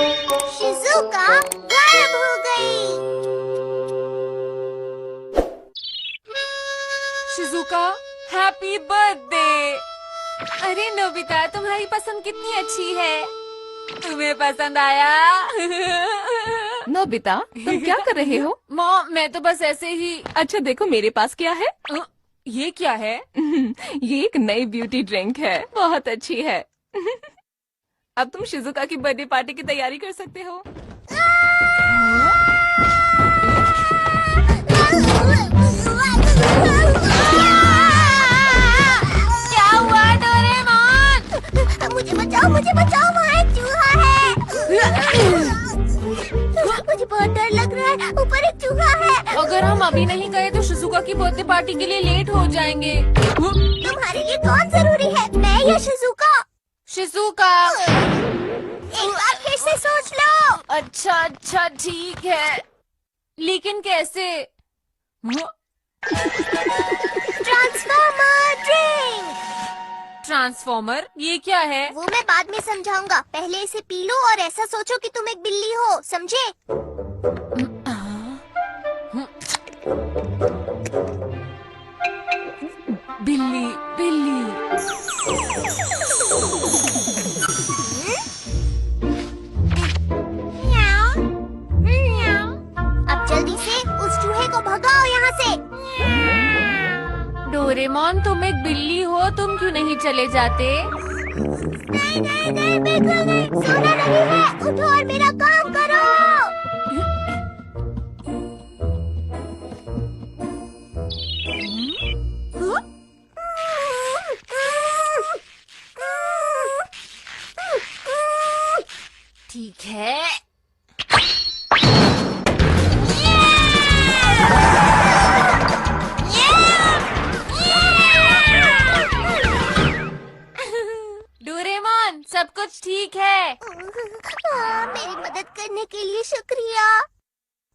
Shizuka गायब हो गई। Shizuka, happy birthday. अरे नोबिता, तुम्हारी पसंद कितनी अच्छी है। तुम्हें पसंद आया? नोबिता, तुम क्या कर रहे हो? मॉम, मैं तो बस ऐसे ही। अच्छा देखो मेरे पास क्या है। ये क्या है? ये एक नई ब्यूटी ड्रिंक है, बहुत अच्छी है। अब तुम शिजुका की बर्थडे पार्टी की तैयारी कर सकते हो। क्या हुआ डोरेमोन? मुझे बचाओ, वहाँ एक चूहा है। मुझे बहुत डर लग रहा है, ऊपर एक चूहा है। अगर हम अभी नहीं गए तो शिजुका की बर्थडे पार्टी के लिए लेट हो जाएंगे। तुम्हारे लिए कौन जरूरी है, मैं या शिज़ुका? शिजुका। एक बार फिर से सोच लो। अच्छा ठीक है, लेकिन कैसे? Transformer drink. ट्रांसफॉर्मर? ये क्या है? वो मैं बाद में समझाऊंगा, पहले इसे पी लो और ऐसा सोचो कि तुम एक बिल्ली हो, समझे? बिल्ली बिल्ली। अब जल्दी से उस चूहे को भगाओ यहाँ से। डोरेमोन, तुम एक बिल्ली हो, तुम क्यों नहीं चले जाते? नहीं, बिल्कुल नहीं, सोना नहीं है, उठो और मेरा काम करो। ठीक है। डोरेमोन, सब कुछ ठीक है? मेरी मदद करने के लिए शुक्रिया,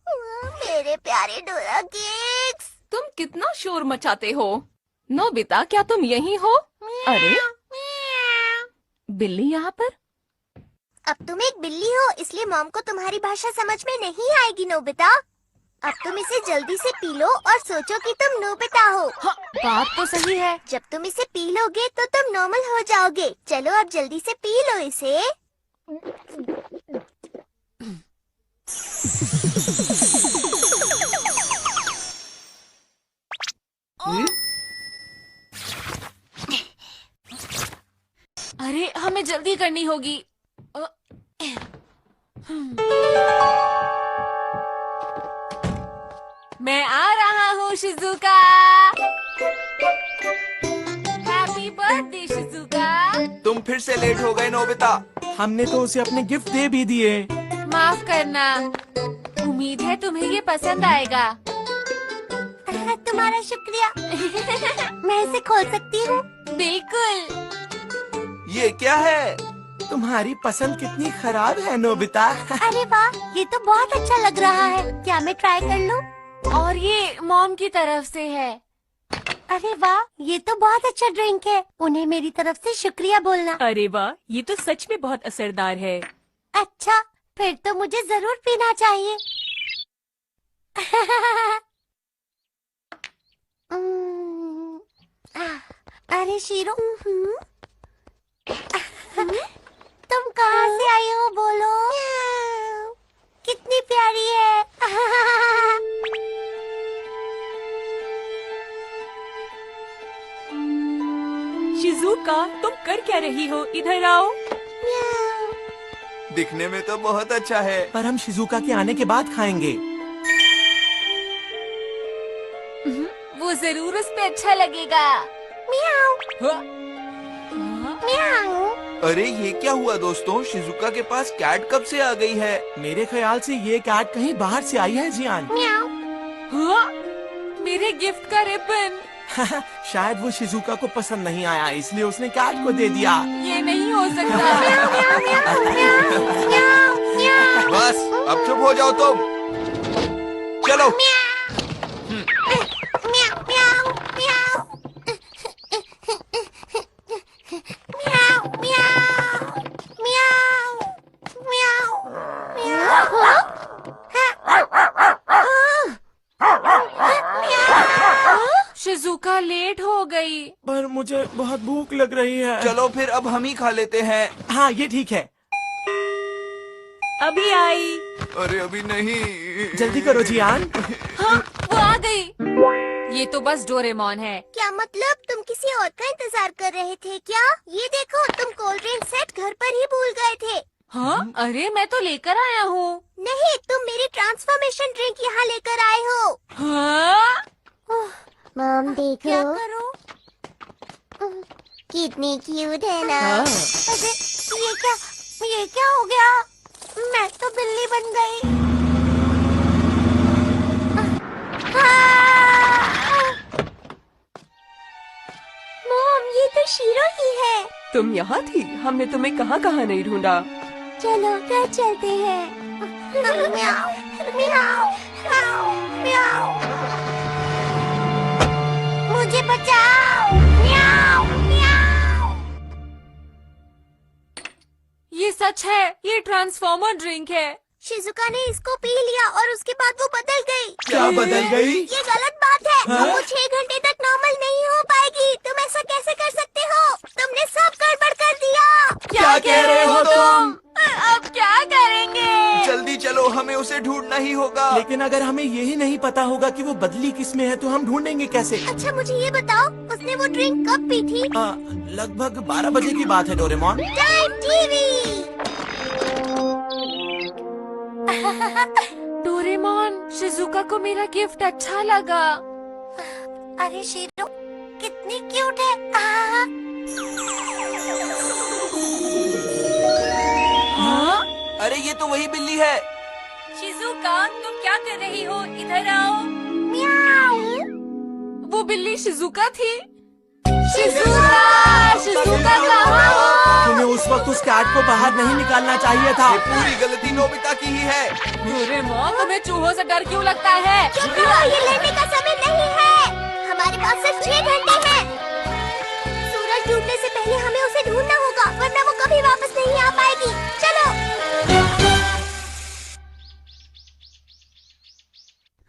मेरे प्यारे डोरा केक्स। तुम कितना शोर मचाते हो। नोबिता, क्या तुम यहीं हो? अरे बिल्ली यहाँ पर? अब तुम एक बिल्ली हो, इसलिए मॉम को तुम्हारी भाषा समझ में नहीं आएगी नोबिता। अब तुम इसे जल्दी से पी लो और सोचो कि तुम नोबिता हो। हाँ, बात तो सही है। जब तुम इसे पी लोगे तो तुम नॉर्मल हो जाओगे। चलो अब जल्दी से पी लो इसे। अरे हमें जल्दी करनी होगी। मैं आ रहा हूँ शिजुका। Happy birthday Shizuka. तुम फिर से लेट हो गए नोबिता। हमने तो उसे अपने गिफ्ट दे भी दिए। माफ करना, उम्मीद है तुम्हें ये पसंद आएगा। तुम्हारा शुक्रिया। मैं इसे खोल सकती हूँ? बिल्कुल। ये क्या है? तुम्हारी पसंद कितनी खराब है नोबिता। अरे वाह, ये तो बहुत अच्छा लग रहा है। क्या मैं ट्राई कर लूँ? और ये मॉम की तरफ से है। अरे वाह, ये तो बहुत अच्छा ड्रिंक है। उन्हें मेरी तरफ से शुक्रिया बोलना। अरे वाह, ये तो सच में बहुत असरदार है। अच्छा, फिर तो मुझे जरूर पीना चाहिए। अरे शीरो, तुम कहाँ से आई हो, बोलो। कितनी प्यारी है। शिजुका, तुम कर क्या रही हो? इधर आओ। दिखने में तो बहुत अच्छा है, पर हम शिजुका के आने के बाद खाएंगे। वो जरूर उस पे अच्छा लगेगा। म्याऊ म्याऊ। अरे ये क्या हुआ दोस्तों? शिजुका के पास कैट कब से आ गई है? मेरे ख्याल से ये कैट कहीं बाहर से आई है जियान। म्याऊ। हाँ? मेरे गिफ्ट का रिबन। शायद वो शिजुका को पसंद नहीं आया, इसलिए उसने कैट को दे दिया। ये नहीं हो सकता। बस अब चुप हो जाओ तुम। चलो। लग रही है। चलो फिर अब हम ही खा लेते हैं। हाँ ये ठीक है। अभी आई। अरे अभी नहीं। जल्दी करो जियान। हाँ, वो आ गई। ये तो बस डोरेमोन है। क्या मतलब तुम किसी और का इंतजार कर रहे थे क्या? ये देखो तुम कोल्ड ड्रिंक सेट घर पर ही भूल गए थे। हाँ, अरे मैं तो लेकर आया हूँ। नहीं, तुम मेरी ट्रांसफॉर्मेशन ड्रिंक यहाँ लेकर आए हो। हाँ? मॉम देखो। क्या करूँ? कितनी क्यूट है ना। अरे ये क्या हो गया? मैं तो बिल्ली बन गई। मॉम ये तो शीरो ही है। तुम यहाँ थी? हमने तुम्हें कहाँ कहाँ नहीं ढूंढा। चलो घर चलते हैं। म्याऊ, म्याऊ, म्याऊ, म्याऊ। मुझे बचाओ। म्याऊ, म्याऊ। ये सच है, ये ट्रांसफॉर्मर ड्रिंक है। शिजुका ने इसको पी लिया और उसके बाद वो बदल गई। क्या बदल गई? ये गलत बात है। वो 6 घंटे तक नॉर्मल नहीं हो पाएगी। तुम ऐसा कैसे कर सकते हो? तुमने सब गड़बड़ कर दिया। क्या कह रहे हो तुम? अब क्या करेंगे? जल्दी चलो, हमें उसे ढूंढना ही होगा। लेकिन अगर हमें यही नहीं पता होगा कि वो बदली किस में है तो हम ढूंढेंगे कैसे? अच्छा मुझे ये बताओ, उसने वो ड्रिंक कब पी थी? लगभग 12 बजे की बात है Doraemon. Time TV. Doraemon, Shizuka को मेरा गिफ्ट अच्छा लगा। अरे शीरो कितनी क्यूट है। हाँ? अरे ये तो वही बिल्ली है। शिजुका, तुम क्या कर रही हो? इधर आओ। म्याऊ। वो बिल्ली शिजुका थी। शिजुका, शिजुका कहाँ हो? तुम्हें उस वक्त उस कैट को बाहर नहीं निकालना चाहिए था। ये पूरी गलती नोबिता की ही है। डोरेमोन, तुम्हें चूहों से डर क्यों लगता है? चुप करो, ये लड़ने का समय नहीं है। हमारे पास सिर्फ 6 घंटे हैं। सूरज डूबने से पहले हमें उसे ढूंढना होगा, वरना वो कभी वापस नहीं आ पाएगी। चलो।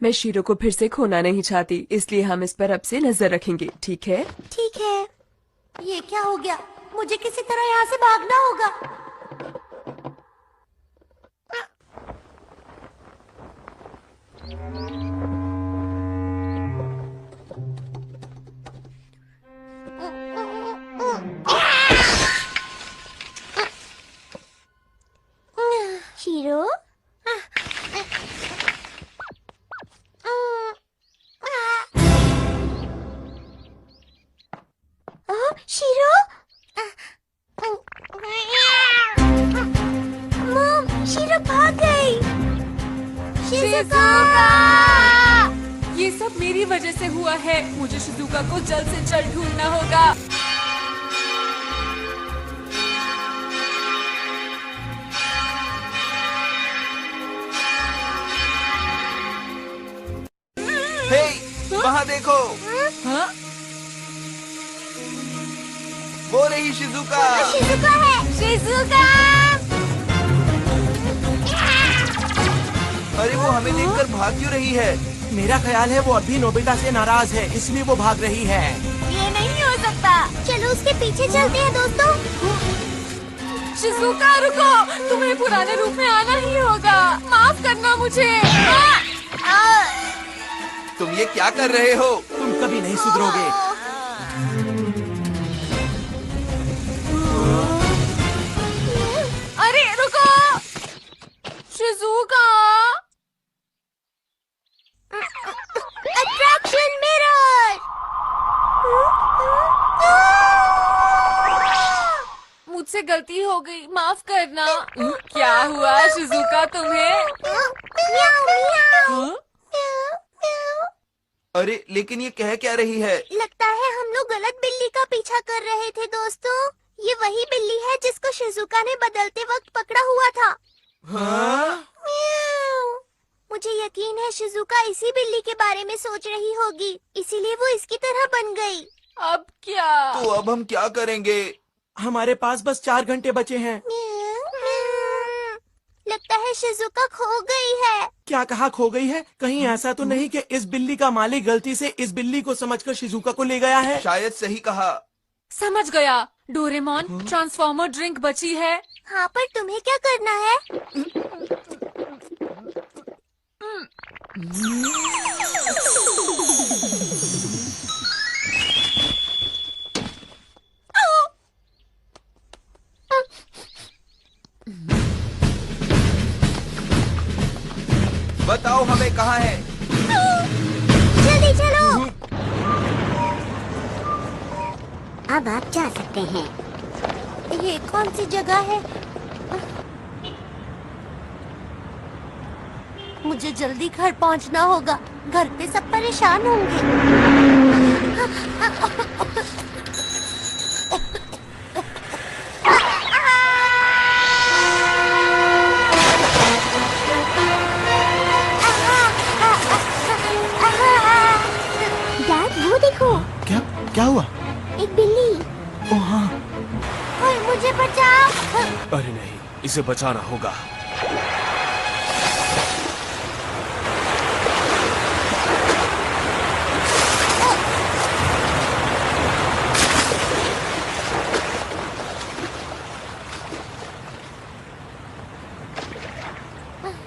मैं शीरो को फिर से खोना नहीं चाहती, इसलिए हम इस पर अब से नजर रखेंगे, ठीक है? ठीक है। ये क्या हो गया? मुझे किसी तरह यहाँ से भागना होगा। शीरो? शीरो? मॉम, शीरो भाग गई। शिजुका! ये सब मेरी वजह से हुआ है। मुझे शिजुका को जल्द से जल्द ढूंढना होगा। हे, वहाँ देखो। हाँ? वो रही शिजुका। शिजुका है। शिजुका! अरे वो हमें देखकर भाग क्यों रही है? मेरा ख्याल है वो अभी नोबिता से नाराज है, इसलिए वो भाग रही है। ये नहीं हो सकता। चलो उसके पीछे चलते हैं दोस्तों। शिजुका रुको, तुम्हें पुराने रूप में आना ही होगा। माफ करना मुझे। तुम ये क्या कर रहे हो? तुम कभी नहीं सुधरोगे। अरे रुको, शिजुका। Attraction mirror. मुझसे गलती हो गई, माफ करना। क्या हुआ शिजुका तुम्हें? म्याऊ, म्याऊ। हाँ? अरे लेकिन ये कह क्या रही है? लगता है हम लोग गलत बिल्ली का पीछा कर रहे थे दोस्तों। ये वही बिल्ली है जिसको शिजुका ने बदलते वक्त पकड़ा हुआ था। हाँ? म्याऊ। मुझे यकीन है शिजुका इसी बिल्ली के बारे में सोच रही होगी, इसीलिए वो इसकी तरह बन गई। अब क्या? तो अब हम क्या करेंगे? हमारे पास बस 4 घंटे बचे हैं। लगता है शिजुका खो गई है। क्या कहा खो गई है? कहीं ऐसा तो नहीं कि इस बिल्ली का मालिक गलती से इस बिल्ली को समझकर शिजुका को ले गया है? शायद सही कहा। समझ गया। डोरेमोन, ट्रांसफॉर्मर ड्रिंक बची है। हाँ, पर तुम्हें क्या करना है? बताओ हमें कहाँ है? जल्दी चलो। अब आप जा सकते हैं। ये कौन सी जगह है? मुझे जल्दी घर पहुंचना होगा। घर पे सब परेशान होंगे। डैड, वो देखो, क्या क्या हुआ? एक बिल्ली। ओ हाँ। ओए, मुझे बचाओ। अरे नहीं, इसे बचाना होगा।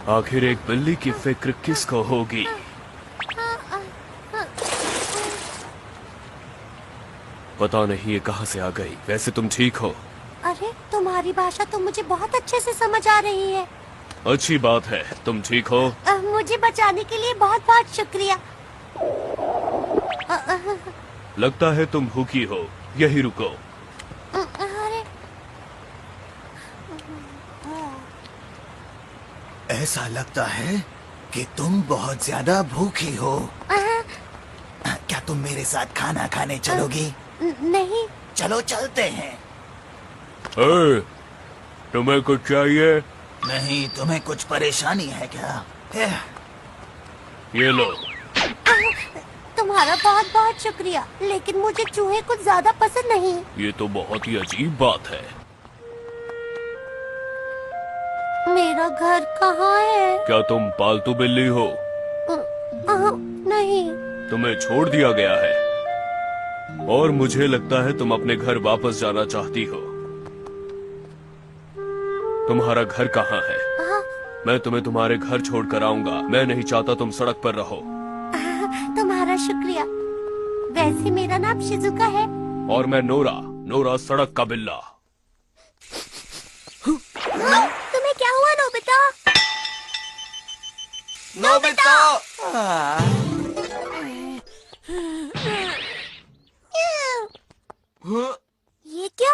आखिर एक बिल्ली की फिक्र किसको होगी? पता नहीं ये कहाँ से आ गई। वैसे तुम ठीक हो? अरे, तुम्हारी भाषा तो मुझे बहुत अच्छे से समझ आ रही है। अच्छी बात है। तुम ठीक हो? मुझे बचाने के लिए बहुत बहुत शुक्रिया। लगता है तुम भूखी हो। यही रुको। अरे, ऐसा लगता है कि तुम बहुत ज्यादा भूखी हो। क्या तुम मेरे साथ खाना खाने चलोगी? नहीं। चलो चलते हैं। ए, तुम्हें कुछ चाहिए? नहीं, तुम्हें कुछ परेशानी है क्या? ये लो। तुम्हारा बहुत बहुत शुक्रिया, लेकिन मुझे चूहे कुछ ज्यादा पसंद नहीं। ये तो बहुत ही अजीब बात है। मेरा घर कहाँ है? क्या तुम पालतू बिल्ली हो? नहीं। तुम्हें छोड़ दिया गया है और मुझे लगता है तुम अपने घर वापस जाना चाहती हो। तुम्हारा घर कहाँ है? मैं तुम्हें तुम्हारे घर छोड़कर आऊंगा। मैं नहीं चाहता तुम सड़क पर रहो। तुम्हारा शुक्रिया। वैसे मेरा नाम शिजुका है। और मैं नोरा सड़क का बिल्ला। तुम्हें क्या हुआ, नोबिता? नोबिता! ये क्या?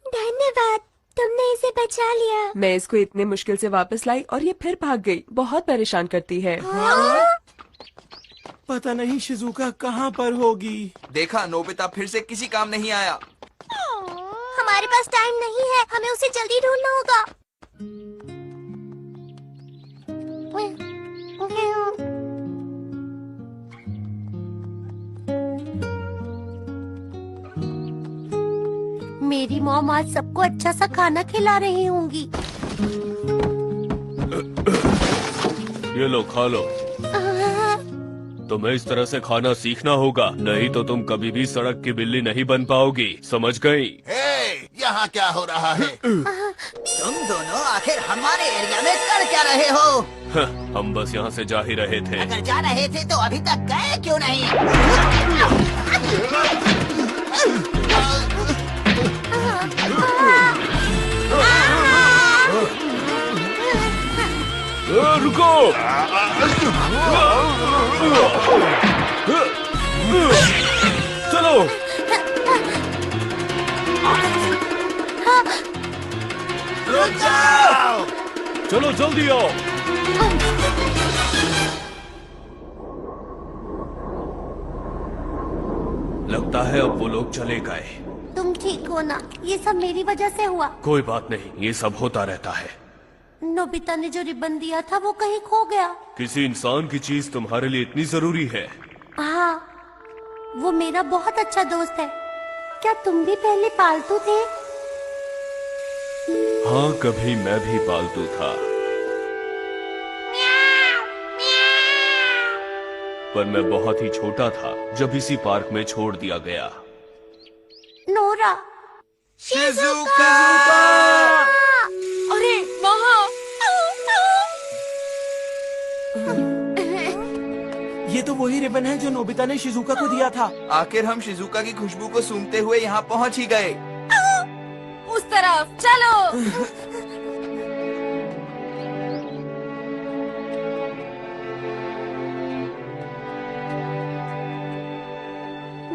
धन्यवाद, तुमने इसे बचा लिया। मैं इसको इतने मुश्किल से वापस लाई और ये फिर भाग गई। बहुत परेशान करती है। पता नहीं शिजुका कहाँ पर होगी। देखा, नोबिता फिर से किसी काम नहीं आया। हमारे पास टाइम नहीं है, हमें उसे जल्दी ढूंढना होगा। मेरी मॉम आज सबको अच्छा सा खाना खिला रही होंगी। ये लो, खा लो। तुम्हें इस तरह से खाना सीखना होगा, नहीं तो तुम कभी भी सड़क की बिल्ली नहीं बन पाओगी। समझ गई? यहाँ क्या हो रहा है? तुम दोनों आखिर हमारे एरिया में कर क्या रहे हो? हम बस यहाँ से जा ही रहे थे। अगर जा रहे थे तो अभी तक गए क्यों नहीं? रुको! चलो! रुक जाओ! चलो जल्दी आओ! लगता है अब वो लोग चले गए। तुम ठीक हो ना? ये सब मेरी वजह से हुआ। कोई बात नहीं, ये सब होता रहता है। नोबिता ने जो रिबन दिया था वो कहीं खो गया। किसी इंसान की चीज तुम्हारे लिए इतनी जरूरी है? हाँ, वो मेरा बहुत अच्छा दोस्त है। क्या तुम भी पहले पालतू थे? हाँ, कभी मैं भी पालतू था, पर मैं बहुत ही छोटा था जब इसी पार्क में छोड़ दिया गया। शिजुका! अरे वहाँ ये तो वही रिबन है जो नोबिता ने शिजुका को दिया था। आखिर हम शिजुका की खुशबू को सूंघते हुए यहाँ पहुँच ही गए। उस तरफ चलो।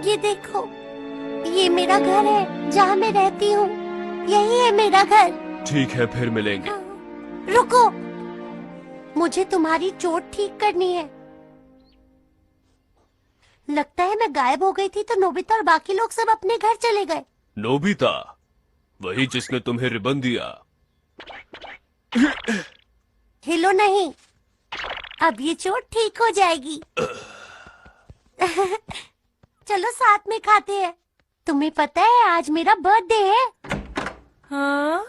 ये देखो, ये मेरा घर है जहाँ मैं रहती हूँ। यही है मेरा घर। ठीक है, फिर मिलेंगे। रुको, मुझे तुम्हारी चोट ठीक करनी है। लगता है मैं गायब हो गई थी तो नोबिता और बाकी लोग सब अपने घर चले गए। नोबिता, वही जिसने तुम्हें रिबन दिया। हिलो नहीं, अब ये चोट ठीक हो जाएगी। चलो साथ में खाते हैं। तुम्हें पता है आज मेरा बर्थडे है। हाँ?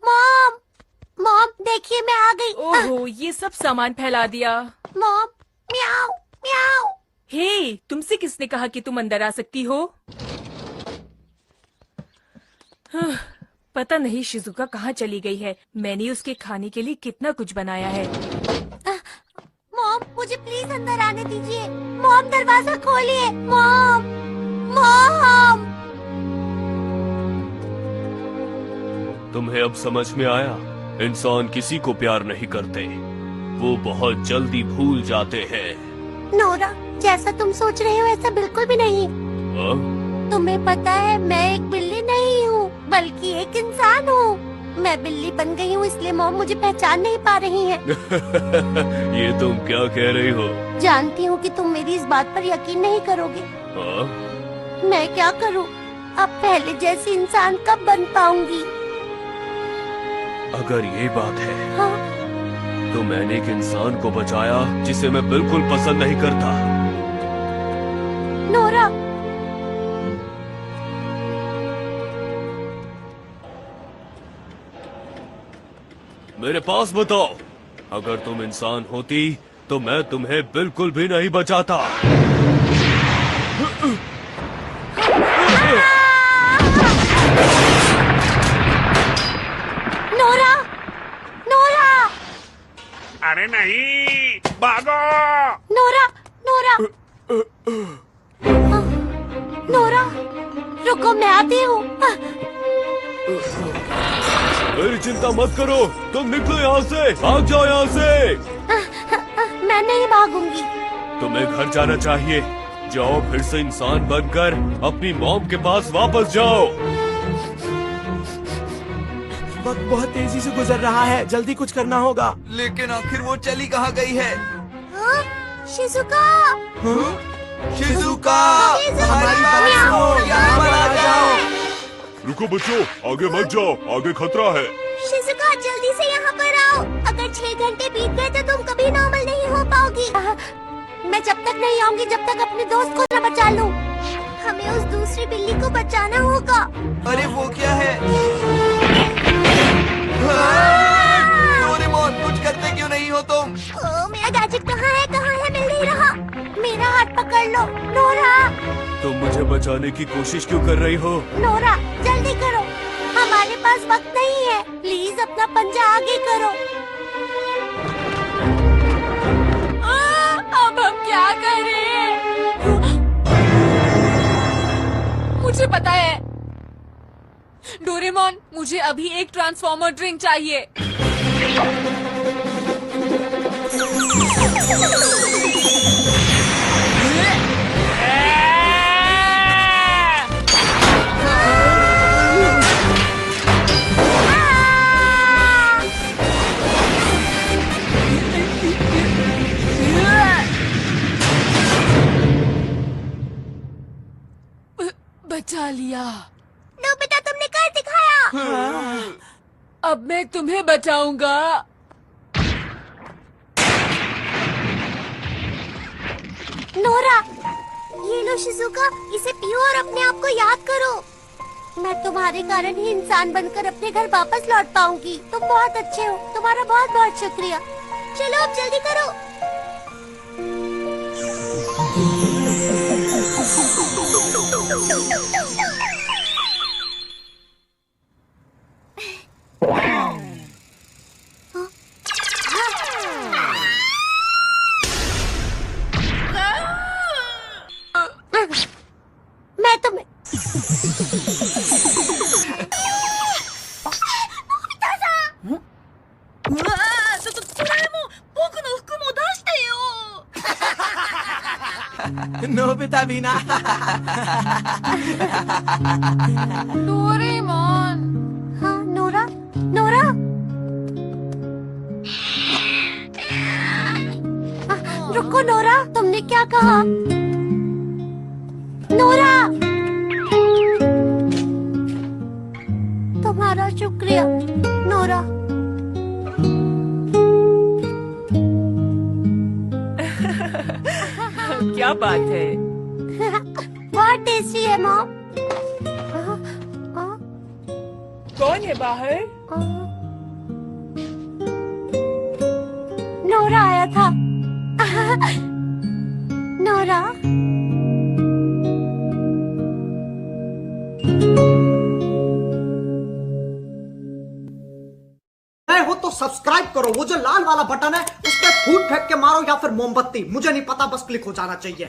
मॉम, मॉम देखिए मैं आ गई। ओहो, ये सब सामान फैला दिया। मॉम, म्याऊ म्याऊ। हे, तुमसे किसने कहा कि तुम अंदर आ सकती हो? हाँ, पता नहीं शिजुका कहाँ चली गई है। मैंने उसके खाने के लिए कितना कुछ बनाया है। मॉम, मुझे प्लीज अंदर आने दीजिए। मॉम, दरवाजा खोलिए। Mom, mom. तुम्हें अब समझ में आया? इंसान किसी को प्यार नहीं करते, वो बहुत जल्दी भूल जाते हैं। नोरा, जैसा तुम सोच रहे हो ऐसा बिल्कुल भी नहीं। हाँ? तुम्हें पता है मैं एक बिल्ली नहीं हूँ बल्कि एक इंसान हूँ। मैं बिल्ली बन गई हूँ इसलिए मॉम मुझे पहचान नहीं पा रही है। ये तुम क्या कह रही हो? जानती हूँ कि तुम मेरी इस बात पर यकीन नहीं करोगे। हाँ? मैं क्या करूँ? अब पहले जैसी इंसान कब बन पाऊंगी? अगर ये बात है हाँ? तो मैंने एक इंसान को बचाया जिसे मैं बिल्कुल पसंद नहीं करता। नोरा, मेरे पास बताओ, अगर तुम इंसान होती तो मैं तुम्हें बिल्कुल भी नहीं बचाता। नोरा, नोरा, अरे नहीं, भागो! नोरा, नोरा, नोरा, रुको मैं आती हूँ। मेरी चिंता मत करो, तुम निकलो यहाँ से, भाग जाओ यहाँ से। मैं नहीं भागूंगी। तुम्हें घर जाना चाहिए। जाओ, फिर से इंसान बनकर अपनी मॉम के पास वापस जाओ। वक्त बहुत तेजी से गुजर रहा है, जल्दी कुछ करना होगा। लेकिन आखिर वो चली कहाँ गई है? हाँ? शिजुका, हाँ? Shizuka, Shizuka! हमारी बात सुनो, यहाँ पर आ जाओ। रुको बच्चों, आगे मत जाओ, आगे खतरा है। शिजुका जल्दी से यहाँ पर आओ। अगर 6 घंटे बीत गए तो तुम कभी नॉर्मल नहीं हो पाओगी। मैं जब तक नहीं आऊंगी जब तक अपने दोस्त को न बचा लूं। हमें उस दूसरी बिल्ली को बचाना होगा। अरे वो क्या है? डोरेमोन, कुछ करते क्यों नहीं हो तुम? मेरा गैजेट कहाँ है? मिल नहीं रहा। मेरा हाथ पकड़ लो। नोरा, तुम मुझे बचाने की कोशिश क्यों कर रही हो? नोरा जल्दी करो, हमारे पास वक्त नहीं है। प्लीज अपना पंजा आगे करो। अब हम क्या करें? मुझे पता है। डोरेमोन, मुझे अभी एक ट्रांसफॉर्मर ड्रिंक चाहिए। बचा लिया। नोबिता, तुमने कर दिखाया। अब मैं तुम्हें बचाऊंगा। नोरा, ये लो शिजुका, इसे पियो और अपने आप को याद करो। मैं तुम्हारे कारण ही इंसान बनकर अपने घर वापस लौट पाऊंगी। तुम बहुत अच्छे हो, तुम्हारा बहुत बहुत शुक्रिया। चलो अब जल्दी करो। नोबिता भी ना। डोरेमोन। हाँ नोरा, नोरा। रुको नोरा, तुमने क्या कहा? नोरा, तुम्हारा शुक्रिया नोरा। क्या बात है? बहुत टेस्टी है मॉम। कौन है बाहर? नोरा आया था। नोरा। नए हो तो सब्सक्राइब करो, वो जो लाल वाला बटन है उस पर फूट फेंक के मारो या फिर मोमबत्ती, मुझे नहीं पता, बस क्लिक हो जाना चाहिए।